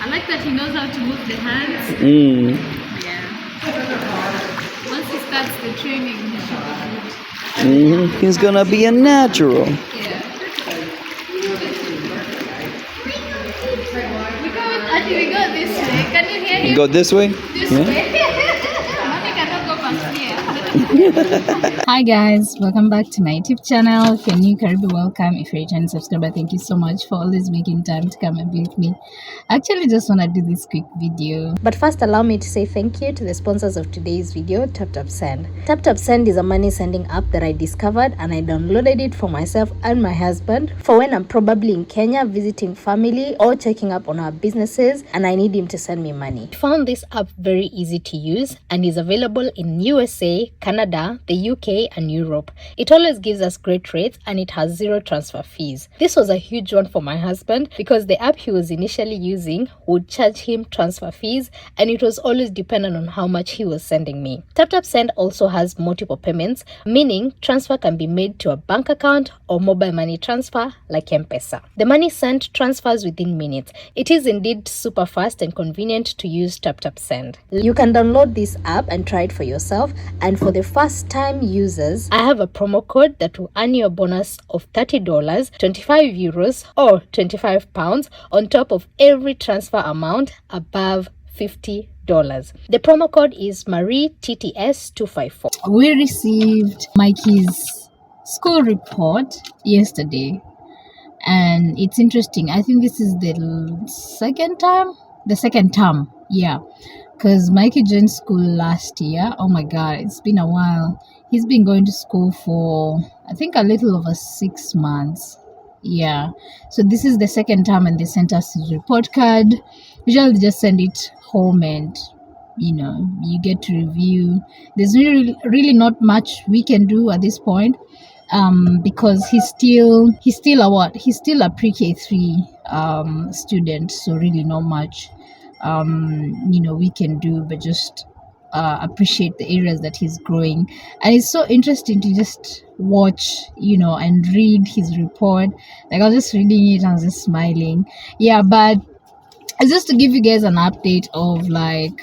I like that he knows how to move the hands. Yeah. Once he starts the training, he should be good. He's gonna be a natural. Yeah. We go this way. Can you hear him? Go this way? This way. Mommy cannot go past here. Hi guys, welcome back to my YouTube channel. If you're new, karibu, welcome. If you're a returning subscriber, thank you so much for always making time to come and be with me. I actually just want to do this quick video, but first allow me to say thank you to the sponsors of today's video, Taptap Send. Taptap Send is a money sending app that I discovered, and I downloaded it for myself and my husband for when I'm probably in Kenya visiting family or checking up on our businesses and I need him to send me money. I found this app very easy to use and is available in USA, Canada, the UK and Europe. It always gives us great rates and it has zero transfer fees. This was a huge one for my husband because the app he was initially using would charge him transfer fees and it was always dependent on how much he was sending me. Taptap Send also has multiple payments, meaning transfer can be made to a bank account or mobile money transfer like M-Pesa. The money sent transfers within minutes. It is indeed super fast and convenient to use Taptap Send. You can download this app and try it for yourself, and for the first time users, I have a promo code that will earn you a bonus of $30, 25 euros or 25 pounds on top of every transfer amount above $50. The promo code is MarieTTS254. We received Mikey's school report yesterday and it's interesting. I think this is the second term, yeah, because Mikey joined school last year. Oh my god, it's been a while. He's been going to school for I think a little over 6 months. Yeah, so this is the second term and they sent us his report card. Usually just send it home and you get to review. There's really not much we can do at this point because he's still a pre-K3 student, so really not much we can do but just appreciate the areas that he's growing. And it's so interesting to just watch and read his report. Like I was just reading it and I was just smiling. Yeah, but it's just to give you guys an update of like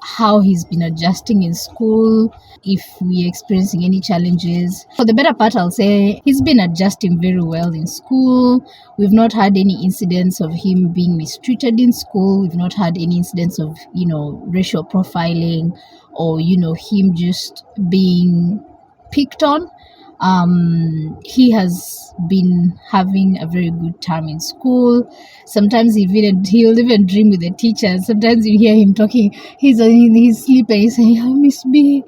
how he's been adjusting in school, if we're experiencing any challenges. For the better part, I'll say he's been adjusting very well in school. We've not had any incidents of him being mistreated in school. We've not had any incidents of racial profiling or him just being picked on. He has been having a very good time in school. Sometimes he'll even dream with the teacher. Sometimes you hear him talking, he's in his sleep and he's saying, oh, Miss B,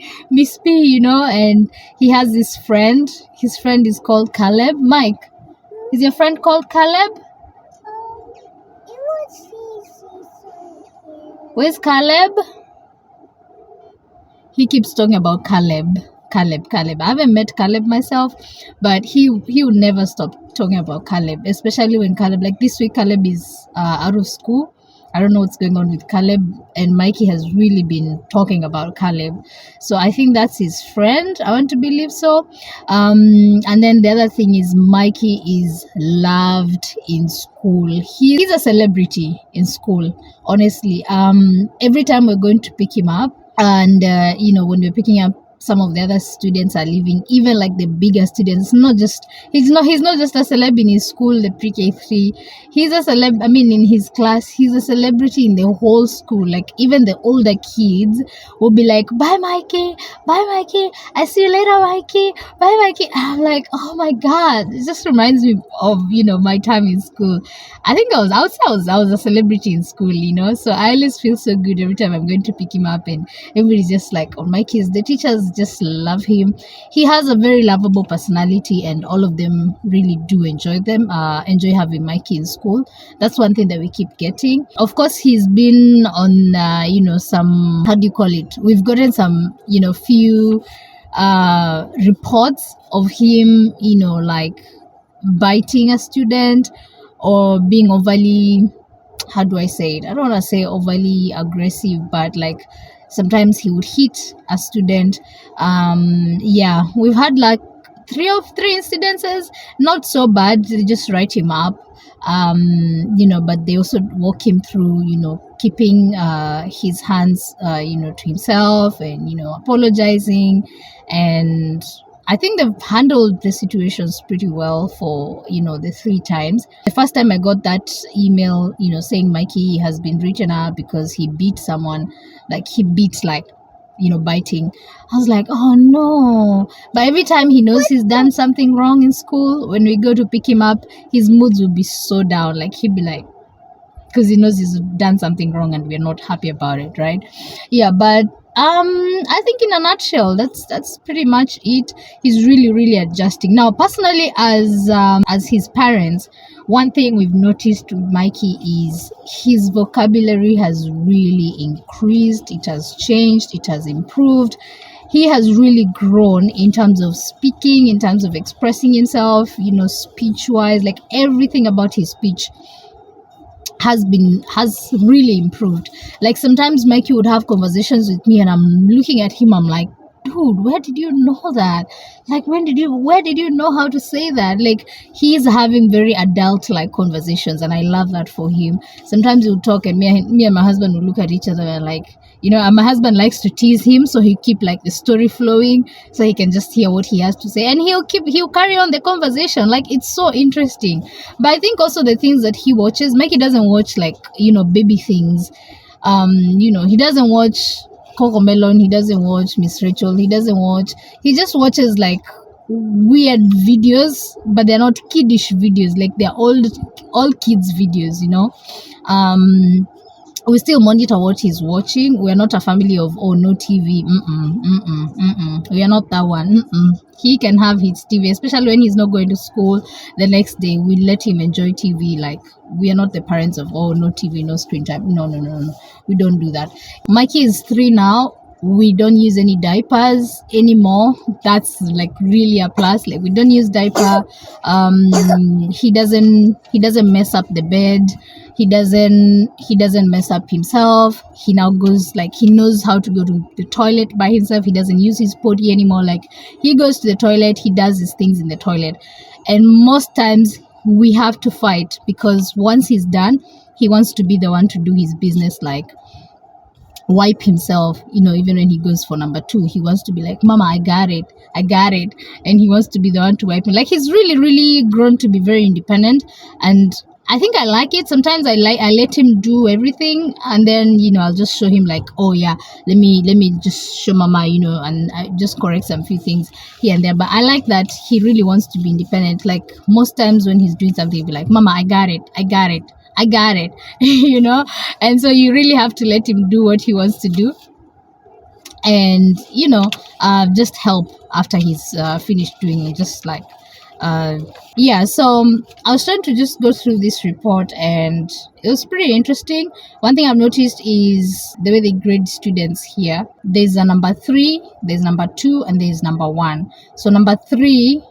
and he has this friend. His friend is called Caleb. Mike, is your friend called Caleb? Where's Caleb? He keeps talking about Caleb. I haven't met Caleb myself, but he would never stop talking about Caleb, especially when Caleb, like this week, Caleb is out of school. I don't know what's going on with Caleb, and Mikey has really been talking about Caleb. So I think that's his friend. I want to believe so. And then the other thing is Mikey is loved in school. He's a celebrity in school, honestly. Every time we're going to pick him up, and when we're picking up, some of the other students are leaving, even like the bigger students. He's not just a celeb in his school, the pre-K3. He's a celeb, in his class, he's a celebrity in the whole school. Like even the older kids will be like, bye Mikey, I see you later Mikey, bye Mikey. And I'm like, oh my god, it just reminds me of my time in school. I think I was a celebrity in school, so I always feel so good every time I'm going to pick him up and everybody's just like, oh my kids, the teachers just love him. He has a very lovable personality and all of them really do enjoy enjoy having Mikey in school. That's one thing that we keep getting. Of course, he's been on some, how do you call it, we've gotten some few reports of him like biting a student or being overly, how do I say it, I don't want to say overly aggressive, but like sometimes he would hit a student. We've had like three incidences, not so bad. They just write him up, but they also walk him through, keeping his hands, to himself, and apologizing. And I think they've handled the situations pretty well for, the 3 times. The first time I got that email, saying Mikey has been written out because he beat someone, biting. I was like, oh no. But every time he knows he's done something wrong in school, when we go to pick him up, his moods will be so down. Like, he'd be like, because he knows he's done something wrong and we're not happy about it, right? Yeah, but I think in a nutshell, that's pretty much it. He's really adjusting. Now, personally, as his parents, one thing we've noticed with Mikey is his vocabulary has really increased. It has changed. It has improved. He has really grown in terms of speaking, in terms of expressing himself, speech-wise, like everything about his speech has really improved. Like, sometimes Mikey would have conversations with me and I'm looking at him, I'm like, dude, where did you know that? Like, where did you know how to say that? Like, he's having very adult like conversations, and I love that for him. Sometimes he'll talk and me and my husband will look at each other and like, and my husband likes to tease him, so he keep like the story flowing so he can just hear what he has to say, and he'll carry on the conversation. Like, it's so interesting. But I think also the things that he watches, Mikey doesn't watch like, baby things. He doesn't watch Coco Melon, he doesn't watch Miss Rachel, he just watches like weird videos, but they're not kiddish videos, like they're all kids videos. We still monitor what he's watching. We're not a family of, oh, no TV. We are not that one. He can have his TV, especially when he's not going to school. The next day, we let him enjoy TV. Like, we are not the parents of, oh, no TV, no screen time. No. We don't do that. Mikey is 3 now. We don't use any diapers anymore. That's like really a plus. Like, we don't use diaper. He doesn't mess up the bed. He doesn't mess up himself. He now goes, like, he knows how to go to the toilet by himself. He doesn't use his potty anymore. Like, he goes to the toilet, he does his things in the toilet. And most times we have to fight, because once he's done, he wants to be the one to do his business, like wipe himself. Even when he goes for number 2, he wants to be like, Mama, I got it, and he wants to be the one to wipe him. Like, he's really grown to be very independent, and I think I like it. Sometimes I let him do everything, and then I'll just show him, like, oh yeah, let me just show Mama, and I just correct some few things here and there. But I like that he really wants to be independent. Like, most times when he's doing something, he'll be like, Mama, I got it, and so you really have to let him do what he wants to do, and just help after he's finished doing it, just like so I was trying to just go through this report, and it was pretty interesting. One thing I've noticed is the way they grade students here. There's a number 3, there's number 2, and there's number 1. So number 3,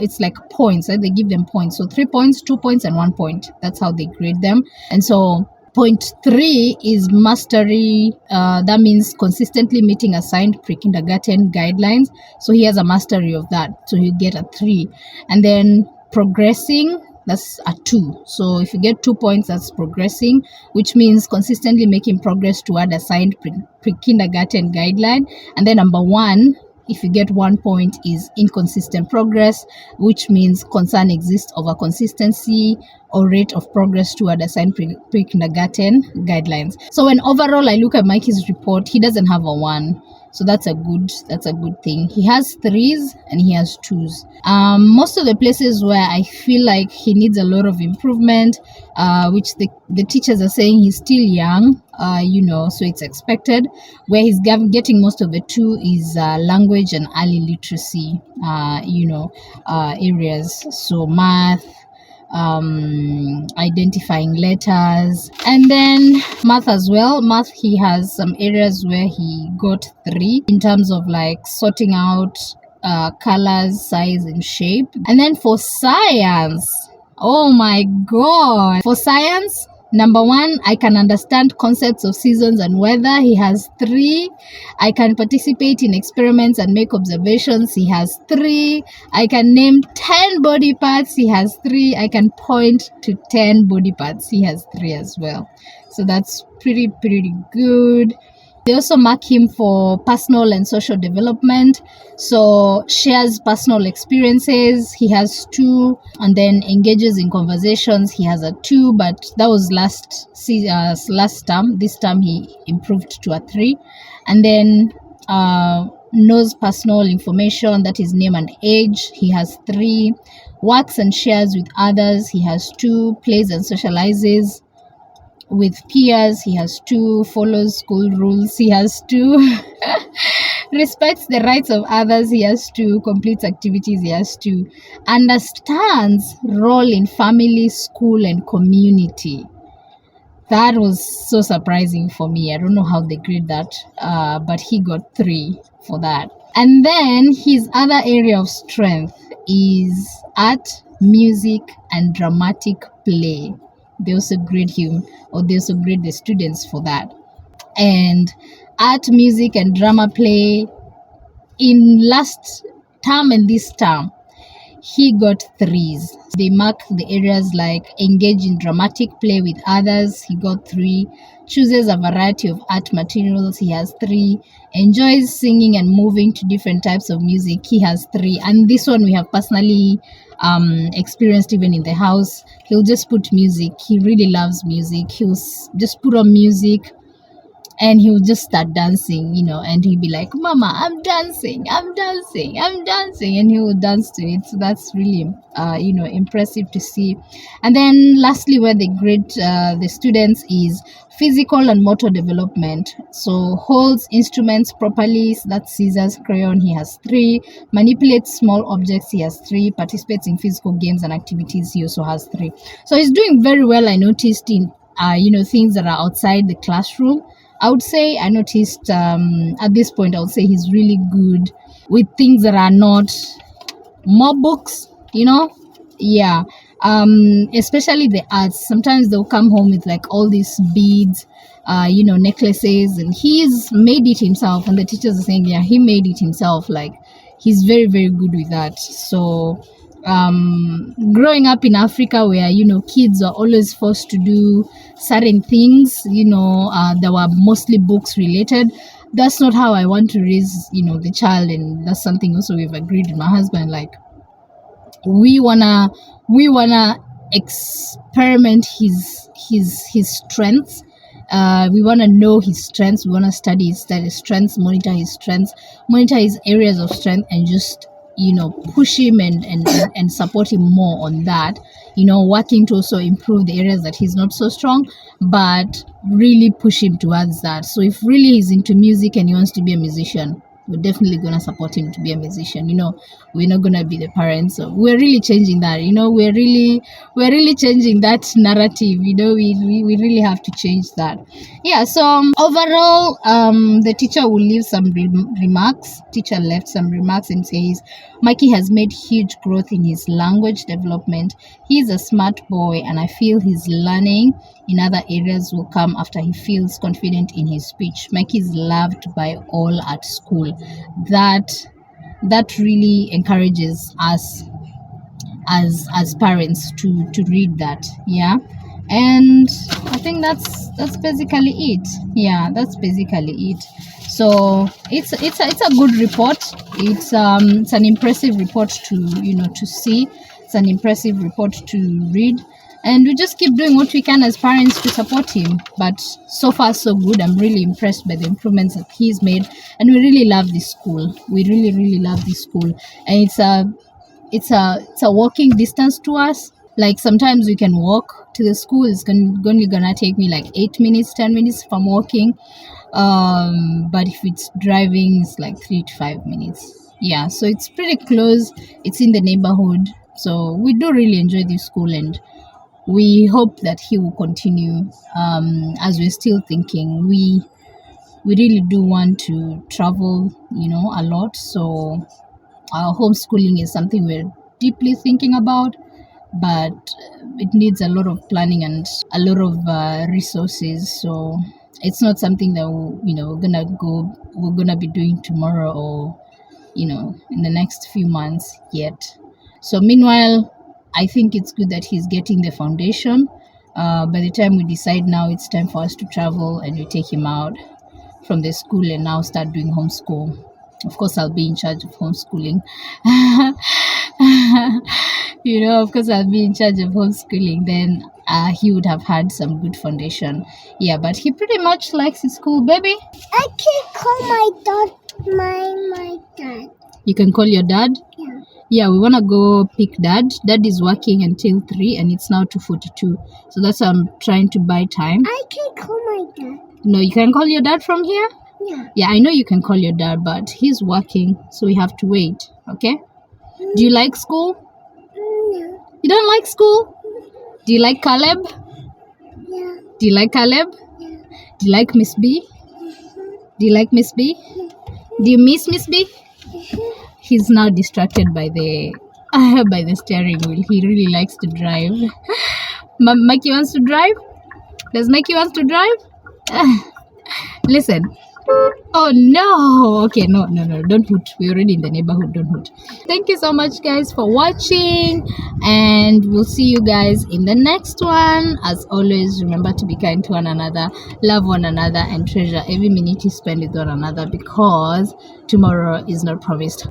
it's like points, right? They give them points. So 3 points, 2 points, and 1 point. That's how they grade them. And so point 3 is mastery. That means consistently meeting assigned pre-kindergarten guidelines. So he has a mastery of that. So you get a 3. And then progressing, that's a 2. So if you get 2 points, that's progressing, which means consistently making progress toward assigned pre-kindergarten guideline. And then number 1, if you get 1 point, is inconsistent progress, which means concern exists over consistency or rate of progress toward assigned pre-kindergarten guidelines. So when overall I look at Mikey's report, he doesn't have a 1. So that's a good thing. He has 3s and he has 2s. Most of the places where I feel like he needs a lot of improvement, which the teachers are saying he's still young, so it's expected. Where he's getting most of the 2 is language and early literacy, areas. So math, identifying letters, and then math as well. Math, he has some areas where he got 3 in terms of like sorting out colors, size, and shape. And then for science, oh my god, for science Number 1, I can understand concepts of seasons and weather. He has 3. I can participate in experiments and make observations. He has 3. I can name 10 body parts. He has 3. I can point to 10 body parts. He has 3 as well. So that's pretty good. They also mark him for personal and social development. So shares personal experiences. He has 2, and then engages in conversations. He has a 2, but that was last term. This term he improved to a 3, and then knows personal information, that is name and age. He has 3. Works and shares with others. He has 2. Plays and socializes with peers. He has 2. Follows school rules. He has 2. Respects the rights of others. He has 2. Completes activities. He has 2. Understands role in family, school, and community. That was so surprising for me. I don't know how they grade that, but he got 3 for that. And then his other area of strength is art, music, and dramatic play. They also grade him, or they also grade the students for that. And art, music, and drama play, in last term and this term, he got 3s. They mark the areas like engage in dramatic play with others. He got 3. Chooses a variety of art materials. He has 3. Enjoys singing and moving to different types of music. He has 3. And this one we have personally experienced even in the house. He'll just put music. He really loves music. He'll just put on music, and he would just start dancing, and he'd be like, "Mama, I'm dancing, and he would dance to it. So that's really impressive to see. And then lastly, where they grade the students is physical and motor development. So holds instruments properly, so that's scissors, crayon. He has 3. Manipulates small objects. He has 3. Participates in physical games and activities. He also has 3. So he's doing very well. I noticed in things that are outside the classroom. I would say I noticed at this point, I would say he's really good with things that are not more books, yeah. Especially the arts. Sometimes they'll come home with like all these beads, necklaces, and he's made it himself, and the teachers are saying, yeah, he made it himself. Like, he's very good with that. So growing up in Africa, where kids are always forced to do certain things, that were mostly books related, that's not how I want to raise the child. And that's something also we've agreed with my husband. Like, we wanna experiment his strengths. We want to know his strengths. We want to study his strengths, monitor his strengths, monitor his areas of strength, and just push him and support him more on that, working to also improve the areas that he's not so strong, but really push him towards that. So if really he's into music and he wants to be a musician, we're definitely going to support him to be a musician. We're not going to be the parents. So we're really changing that. We're really changing that narrative. We really have to change that. Yeah. So overall, the teacher will leave some remarks. Teacher left some remarks and says, Mikey has made huge growth in his language development. He's a smart boy, and I feel his learning in other areas will come after he feels confident in his speech. Mikey is loved by all at school. That really encourages us as parents to read that. Yeah. And I think that's basically it. Yeah, that's basically it. So it's a good report. It's an impressive report to see. It's an impressive report to read. And we just keep doing what we can as parents to support him. But so far, so good. I'm really impressed by the improvements that he's made. And we really love this school. We really love this school. And it's a walking distance to us. Like, sometimes we can walk to the school. It's only gonna take me like 8 minutes, 10 minutes if I'm walking. But if it's driving, it's like 3 to 5 minutes. Yeah, so it's pretty close. It's in the neighborhood. So we do really enjoy this school, and we hope that he will continue. As we're still thinking, we really do want to travel, a lot. So our homeschooling is something we're deeply thinking about. but it needs a lot of planning and a lot of resources. So it's not something that we're gonna be doing tomorrow or in the next few months yet. So meanwhile, I think it's good that he's getting the foundation. By the time we decide now it's time for us to travel and we take him out from the school and now start doing homeschool. Of course, I'll be in charge of homeschooling. Of course, I'll be in charge of homeschooling. Then he would have had some good foundation. Yeah, but he pretty much likes his school, baby. I can call my dad. My dad. You can call your dad? Yeah. Yeah, we want to go pick dad. Dad is working until 3 and it's now 2:42. So that's why I'm trying to buy time. I can call my dad. No, you can call your dad from here? Yeah. Yeah, I know you can call your dad, but he's working, so we have to wait, okay? Do you like school? No. You don't like school? Do you like Caleb? Yeah. Do you like Caleb? Yeah. Do you like Miss B? Do you like Miss B? Do you miss Miss B? He's now distracted by the by the steering wheel. He really likes to drive. Mikey wants to drive? Does Mikey wants to drive? Listen. Oh no. Okay, no, don't hoot. We're already in the neighborhood. Don't hoot. Thank you so much, guys, for watching, and we'll see you guys in the next one. As always, remember to be kind to one another, love one another, and treasure every minute you spend with one another, because tomorrow is not promised.